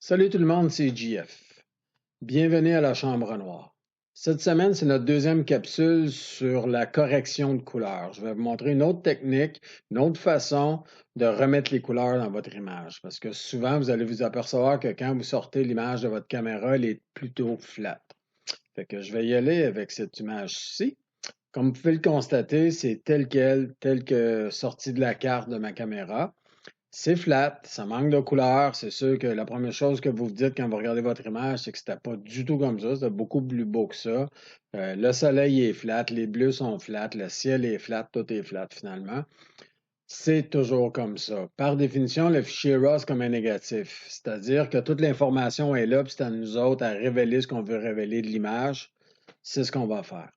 Salut tout le monde, c'est JF. Bienvenue à la Chambre Noire. Cette semaine, c'est notre deuxième capsule sur la correction de couleurs. Je vais vous montrer une autre technique, une autre façon de remettre les couleurs dans votre image. Parce que souvent, vous allez vous apercevoir que quand vous sortez l'image de votre caméra, elle est plutôt flat. Fait que je vais y aller avec cette image-ci. Comme vous pouvez le constater, c'est tel quel, tel que sorti de la carte de ma caméra. C'est flat, ça manque de couleur. C'est sûr que la première chose que vous vous dites quand vous regardez votre image, c'est que c'était pas du tout comme ça. C'était beaucoup plus beau que ça. Le soleil est flat, les bleus sont flats, le ciel est flat, tout est flat finalement. C'est toujours comme ça. Par définition, le fichier RAW, c'est comme un négatif. C'est-à-dire que toute l'information est là, puis c'est à nous autres à révéler ce qu'on veut révéler de l'image. C'est ce qu'on va faire.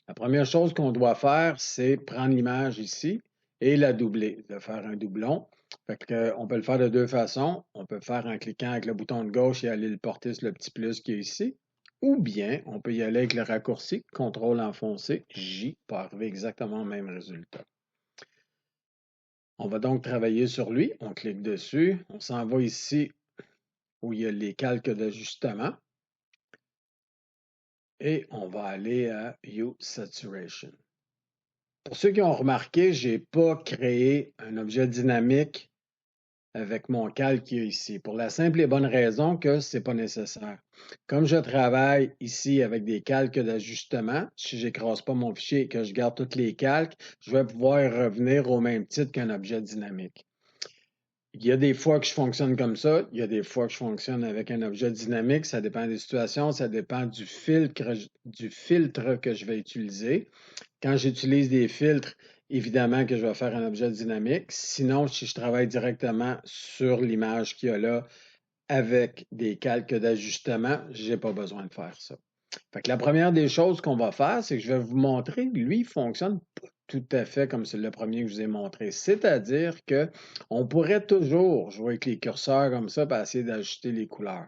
La première chose qu'on doit faire, c'est prendre l'image ici et la doubler, de faire un doublon. Fait que, on peut le faire de deux façons. On peut le faire en cliquant avec le bouton de gauche et aller le porter sur le petit plus qui est ici. Ou bien, on peut y aller avec le raccourci, CTRL enfoncé, J, pour arriver exactement au même résultat. On va donc travailler sur lui. On clique dessus. On s'en va ici où il y a les calques d'ajustement. Et on va aller à Hue Saturation. Pour ceux qui ont remarqué, je n'ai pas créé un objet dynamique avec mon calque qui est ici, pour la simple et bonne raison que ce n'est pas nécessaire. Comme je travaille ici avec des calques d'ajustement, si je n'écrase pas mon fichier et que je garde tous les calques, je vais pouvoir y revenir au même titre qu'un objet dynamique. Il y a des fois que je fonctionne comme ça, il y a des fois que je fonctionne avec un objet dynamique, ça dépend des situations, ça dépend du filtre que je vais utiliser. Quand j'utilise des filtres, évidemment que je vais faire un objet dynamique. Sinon, si je travaille directement sur l'image qu'il y a là avec des calques d'ajustement, je n'ai pas besoin de faire ça. Fait que la première des choses qu'on va faire, c'est que je vais vous montrer que lui, il fonctionne pas tout à fait comme c'est le premier que je vous ai montré. C'est-à-dire qu'on pourrait toujours jouer avec les curseurs comme ça pour essayer d'ajuster les couleurs.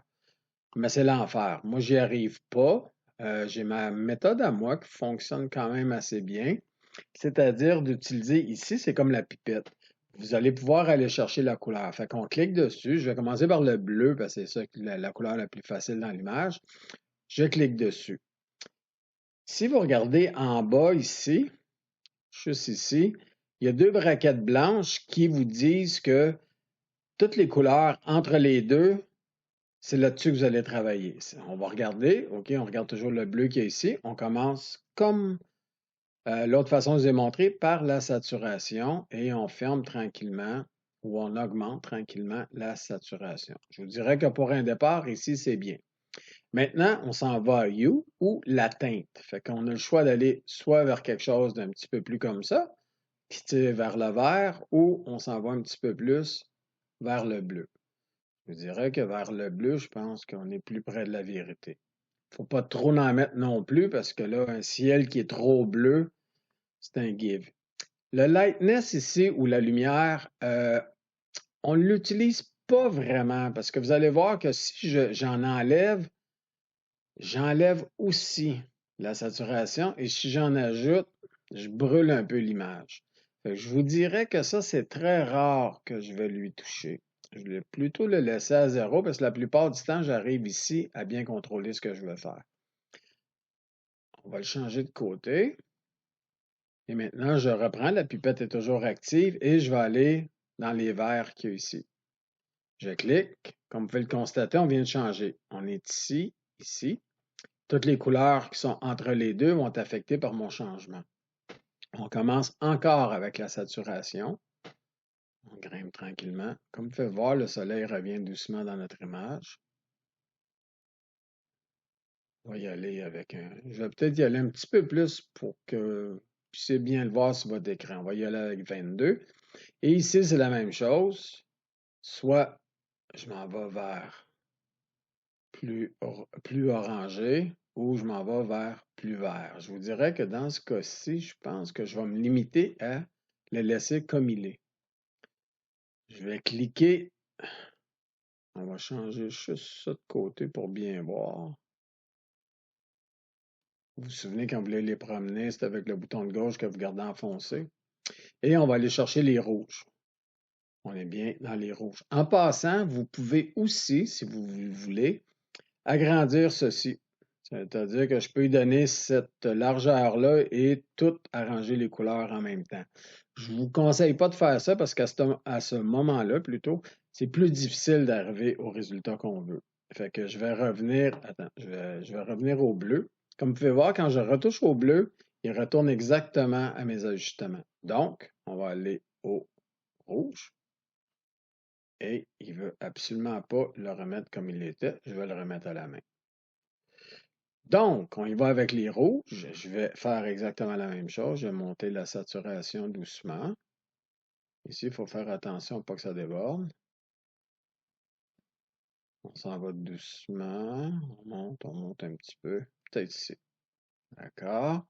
Mais c'est l'enfer. Moi, j'y arrive pas. J'ai ma méthode à moi qui fonctionne quand même assez bien. C'est-à-dire d'utiliser ici, c'est comme la pipette. Vous allez pouvoir aller chercher la couleur. Fait qu'on clique dessus. Je vais commencer par le bleu parce que c'est ça la couleur la plus facile dans l'image. Je clique dessus. Si vous regardez en bas ici, juste ici, il y a deux braquettes blanches qui vous disent que toutes les couleurs entre les deux, c'est là-dessus que vous allez travailler. On va regarder, OK, on regarde toujours le bleu qui est ici. On commence comme l'autre façon que je vous ai montré, par la saturation et on ferme tranquillement ou on augmente tranquillement la saturation. Je vous dirais que pour un départ, ici, c'est bien. Maintenant, on s'en va à Hue ou la teinte. Fait qu'on a le choix d'aller soit vers quelque chose d'un petit peu plus comme ça, qui tire vers le vert, ou on s'en va un petit peu plus vers le bleu. Je vous dirais que vers le bleu, je pense qu'on est plus près de la vérité. Il ne faut pas trop en mettre non plus parce que là, un ciel qui est trop bleu, c'est un give. Le lightness ici, ou la lumière, on ne l'utilise pas vraiment parce que vous allez voir que si j'en enlève, j'enlève aussi la saturation et si j'en ajoute, je brûle un peu l'image. Je vous dirais que ça, c'est très rare que je vais lui toucher. Je vais plutôt le laisser à zéro parce que la plupart du temps, j'arrive ici à bien contrôler ce que je veux faire. On va le changer de côté. Et maintenant, je reprends. La pipette est toujours active et je vais aller dans les verts qu'il y a ici. Je clique. Comme vous pouvez le constater, on vient de changer. On est ici, ici. Toutes les couleurs qui sont entre les deux vont être affectées par mon changement. On commence encore avec la saturation. On grimpe tranquillement. Comme vous pouvez voir, le soleil revient doucement dans notre image. On va y aller avec un... Je vais peut-être y aller un petit peu plus pour que vous puissiez bien le voir sur votre écran. On va y aller avec 22. Et ici, c'est la même chose. Soit je m'en vais vers plus orangé ou je m'en vais vers plus vert. Je vous dirais que dans ce cas-ci, je pense que je vais me limiter à le laisser comme il est. Je vais cliquer. On va changer juste ça de côté pour bien voir. Vous vous souvenez quand vous voulez les promener, c'est avec le bouton de gauche que vous gardez enfoncé. Et on va aller chercher les rouges. On est bien dans les rouges. En passant, vous pouvez aussi, si vous voulez, agrandir ceci. C'est-à-dire que je peux lui donner cette largeur-là et tout arranger les couleurs en même temps. Je ne vous conseille pas de faire ça parce qu'à ce moment-là, plutôt, c'est plus difficile d'arriver au résultat qu'on veut. Fait que je vais revenir, attends, je vais revenir au bleu. Comme vous pouvez voir, quand je retouche au bleu, il retourne exactement à mes ajustements. Donc, on va aller au rouge et il ne veut absolument pas le remettre comme il était. Je vais le remettre à la main. Donc, on y va avec les rouges. Je vais faire exactement la même chose. Je vais monter la saturation doucement. Ici, il faut faire attention pour pas que ça déborde. On s'en va doucement. On monte un petit peu. Peut-être ici. D'accord.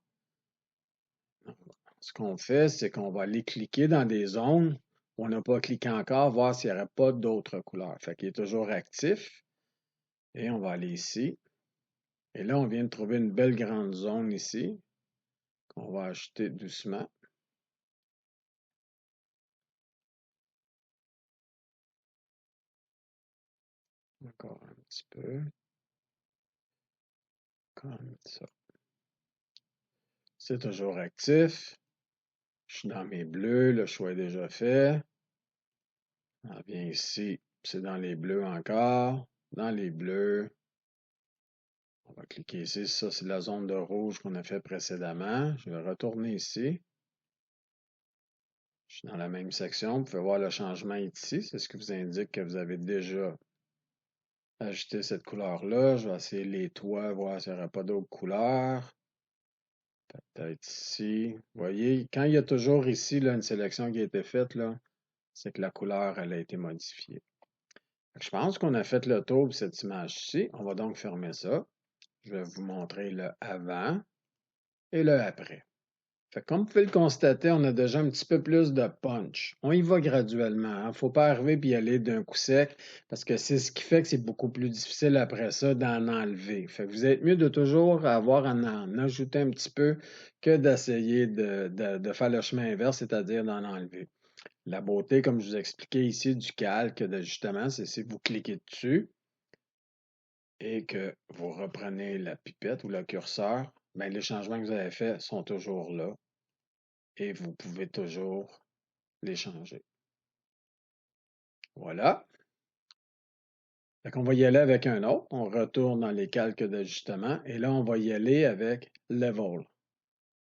Ce qu'on fait, c'est qu'on va aller cliquer dans des zones où on n'a pas cliqué encore, voir s'il n'y aurait pas d'autres couleurs. Fait qu'il est toujours actif. Et on va aller ici. Et là, on vient de trouver une belle grande zone ici qu'on va ajouter doucement. Encore un petit peu. Comme ça. C'est toujours actif. Je suis dans mes bleus. Le choix est déjà fait. On revient ici. C'est dans les bleus encore. Dans les bleus. On va cliquer ici. Ça, c'est la zone de rouge qu'on a fait précédemment. Je vais retourner ici. Je suis dans la même section. Vous pouvez voir le changement ici. C'est ce qui vous indique que vous avez déjà ajouté cette couleur-là. Je vais essayer les toits, voir s'il n'y aura pas d'autres couleurs. Peut-être ici. Vous voyez, quand il y a toujours ici là, une sélection qui a été faite, là, c'est que la couleur, elle a été modifiée. Je pense qu'on a fait le tour de cette image-ci. On va donc fermer ça. Je vais vous montrer le avant et le après. Fait que comme vous pouvez le constater, on a déjà un petit peu plus de punch. On y va graduellement. Il ne faut pas arriver et y aller d'un coup sec parce que c'est ce qui fait que c'est beaucoup plus difficile après ça d'en enlever. Fait que vous êtes mieux de toujours avoir en ajouter un petit peu que d'essayer de faire le chemin inverse, c'est-à-dire d'en enlever. La beauté, comme je vous expliquais ici, du calque, d'ajustement, c'est si vous cliquez dessus et que vous reprenez la pipette ou le curseur, bien, les changements que vous avez faits sont toujours là et vous pouvez toujours les changer. Voilà. Fait qu'on va y aller avec un autre. On retourne dans les calques d'ajustement et là, on va y aller avec Level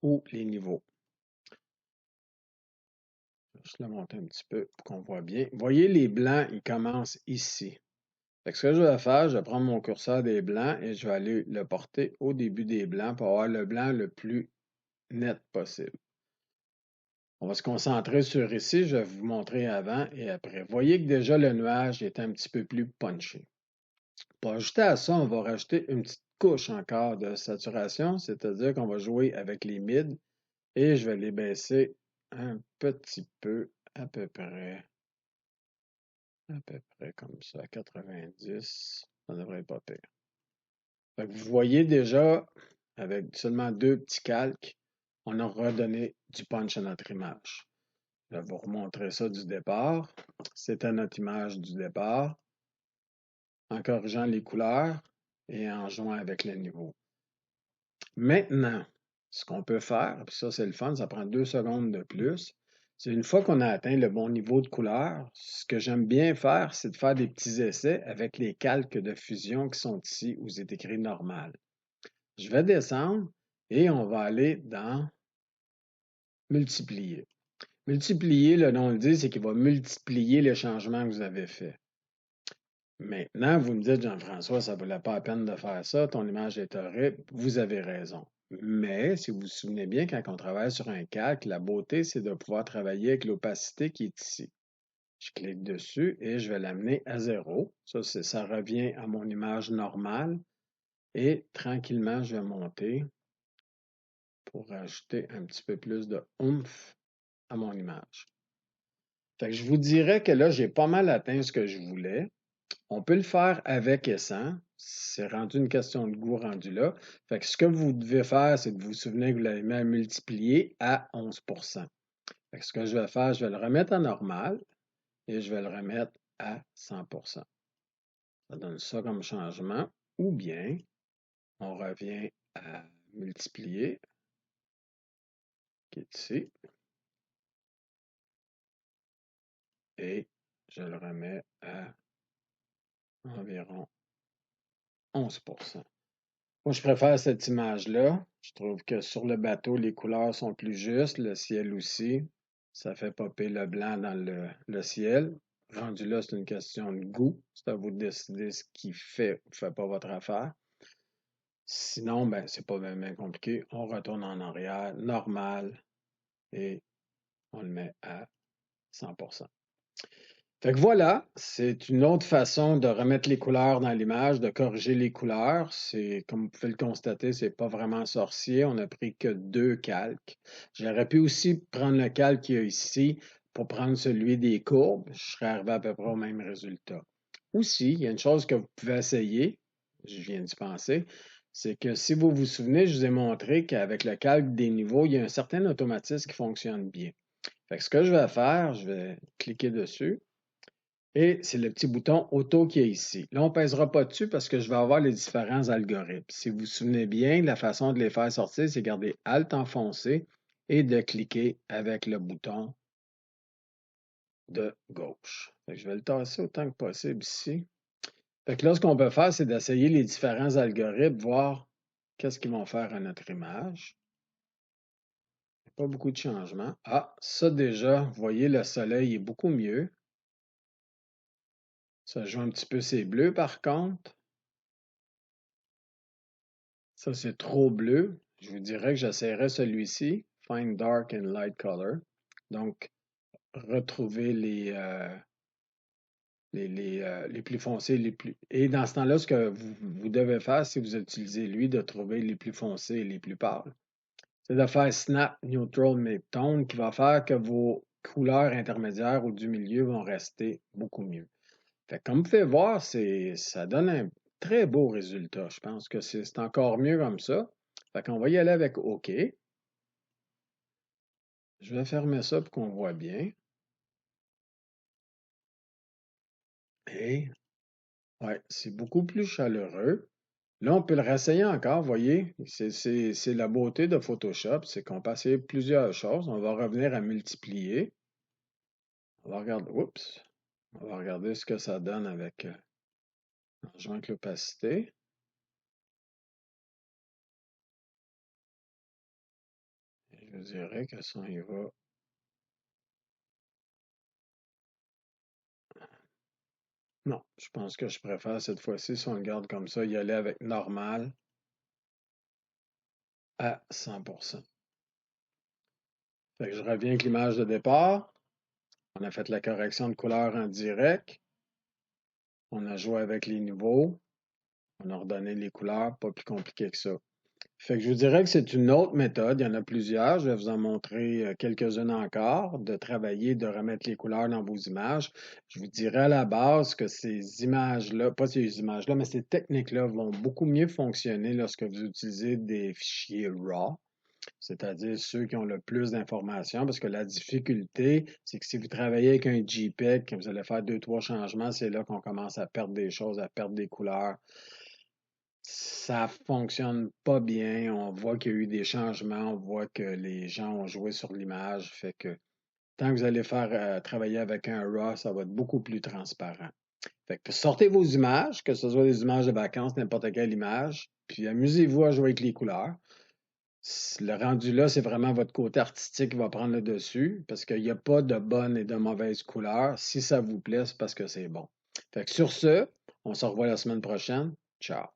ou les niveaux. Je vais juste le monter un petit peu pour qu'on voit bien. Vous voyez, les blancs, ils commencent ici. Fait que ce que je vais faire, je vais prendre mon curseur des blancs et je vais aller le porter au début des blancs pour avoir le blanc le plus net possible. On va se concentrer sur ici, je vais vous montrer avant et après. Vous voyez que déjà le nuage est un petit peu plus punché. Pour ajouter à ça, on va rajouter une petite couche encore de saturation, c'est-à-dire qu'on va jouer avec les mids et je vais les baisser un petit peu, à peu près comme ça, à 90. Ça devrait être pas pire. Fait que vous voyez déjà, avec seulement deux petits calques, on a redonné du punch à notre image. Je vais vous remontrer ça du départ. C'était notre image du départ, en corrigeant les couleurs et en jouant avec les niveaux. Maintenant, ce qu'on peut faire, puis ça c'est le fun, ça prend 2 secondes de plus, c'est une fois qu'on a atteint le bon niveau de couleur, ce que j'aime bien faire, c'est de faire des petits essais avec les calques de fusion qui sont ici où c'est écrit normal. Je vais descendre et on va aller dans multiplier. Multiplier, le nom le dit, c'est qu'il va multiplier les changements que vous avez faits. Maintenant, vous me dites, Jean-François, ça ne valait pas la peine de faire ça, ton image est horrible. Vous avez raison. Mais si vous vous souvenez bien, quand on travaille sur un calque, la beauté, c'est de pouvoir travailler avec l'opacité qui est ici. Je clique dessus et je vais l'amener à 0. Ça revient à mon image normale. Et tranquillement, je vais monter pour rajouter un petit peu plus de oomph à mon image. Fait que je vous dirais que là, j'ai pas mal atteint ce que je voulais. On peut le faire avec et sans. C'est rendu une question de goût rendu là. Fait que ce que vous devez faire, c'est que vous vous souvenez que vous l'avez mis à multiplier à 11%. Fait que ce que je vais faire, je vais le remettre en normal et je vais le remettre à 100%. Ça donne ça comme changement. Ou bien, on revient à multiplier, qui est ici, et je le remets à environ 11%. Moi, je préfère cette image-là. Je trouve que sur le bateau, les couleurs sont plus justes, le ciel aussi. Ça fait popper le blanc dans le ciel. Rendu là, c'est une question de goût. C'est à vous de décider ce qui fait ou ne fait pas votre affaire. Sinon, ben, c'est pas bien compliqué. On retourne en arrière, normal, et on le met à 100%. Fait que voilà, c'est une autre façon de remettre les couleurs dans l'image, de corriger les couleurs. C'est, comme vous pouvez le constater, c'est pas vraiment sorcier. On n'a pris que 2 calques. J'aurais pu aussi prendre le calque qu'il y a ici pour prendre celui des courbes. Je serais arrivé à peu près au même résultat. Aussi, il y a une chose que vous pouvez essayer, je viens d'y penser, c'est que si vous vous souvenez, je vous ai montré qu'avec le calque des niveaux, il y a un certain automatisme qui fonctionne bien. Fait que ce que je vais faire, je vais cliquer dessus. Et c'est le petit bouton Auto qui est ici. Là, on ne pèsera pas dessus parce que je vais avoir les différents algorithmes. Si vous vous souvenez bien, la façon de les faire sortir, c'est garder Alt enfoncé et de cliquer avec le bouton de gauche. Fait que je vais le tasser autant que possible ici. Fait que là, ce qu'on peut faire, c'est d'essayer les différents algorithmes, voir qu'est-ce qu'ils vont faire à notre image. Pas beaucoup de changements. Ah, ça déjà, vous voyez, le soleil est beaucoup mieux. Ça joue un petit peu ces bleus par contre. Ça, c'est trop bleu. Je vous dirais que j'essaierai celui-ci, Find Dark and Light Color. Donc, retrouver les plus foncés, les plus. Et dans ce temps-là, ce que vous devez faire, si vous utilisez lui, de trouver les plus foncés et les plus pâles, c'est de faire Snap Neutral Midtone qui va faire que vos couleurs intermédiaires ou du milieu vont rester beaucoup mieux. Fait que comme vous pouvez voir, ça donne un très beau résultat. Je pense que c'est encore mieux comme ça. Fait qu'on va y aller avec OK. Je vais fermer ça pour qu'on voit bien. Et ouais, c'est beaucoup plus chaleureux. Là, on peut le réessayer encore, vous voyez. C'est la beauté de Photoshop, c'est qu'on peut essayer plusieurs choses. On va revenir à multiplier. On va regarder, oups, on va regarder ce que ça donne avec en jouant avec l'opacité. Je dirais que ça y va. Non, je pense que je préfère cette fois-ci, si on le garde comme ça, y aller avec normal à 100%. Fait que je reviens avec l'image de départ. On a fait la correction de couleur en direct. On a joué avec les niveaux. On a redonné les couleurs, pas plus compliqué que ça. Fait que je vous dirais que c'est une autre méthode. Il y en a plusieurs. Je vais vous en montrer quelques-unes encore, de travailler, de remettre les couleurs dans vos images. Je vous dirais à la base que ces images-là, pas ces images-là, mais ces techniques-là vont beaucoup mieux fonctionner lorsque vous utilisez des fichiers RAW, c'est-à-dire ceux qui ont le plus d'informations, parce que la difficulté, c'est que si vous travaillez avec un JPEG, que vous allez faire 2, 3 changements, c'est là qu'on commence à perdre des choses, à perdre des couleurs. Ça fonctionne pas bien. On voit qu'il y a eu des changements, on voit que les gens ont joué sur l'image. Fait que tant que vous allez faire travailler avec un RAW, ça va être beaucoup plus transparent. Fait que sortez vos images, que ce soit des images de vacances, n'importe quelle image, puis amusez-vous à jouer avec les couleurs. Le rendu là, c'est vraiment votre côté artistique qui va prendre le dessus, parce qu'il n'y a pas de bonnes et de mauvaises couleurs. Si ça vous plaît, c'est parce que c'est bon. Fait que sur ce, on se revoit la semaine prochaine. Ciao.